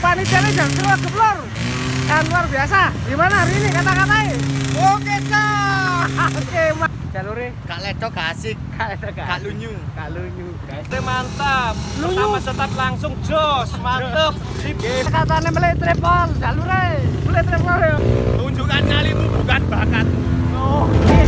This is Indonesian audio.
panitianya jam 2 geblor. Dan luar biasa. Gimana hari ini kata-katanya? Oke, Cak. Oke, Mas. Jalure Gak ledok, gak asik, gak lunyu. Gak lunyu, guys. Mantap. Lunyu. Pertama start langsung jos. Mantap. Sip. Katanya mulai triple jalure. Mulai triple ya. Tunjukkan nyalimu bukan bakat. Oke.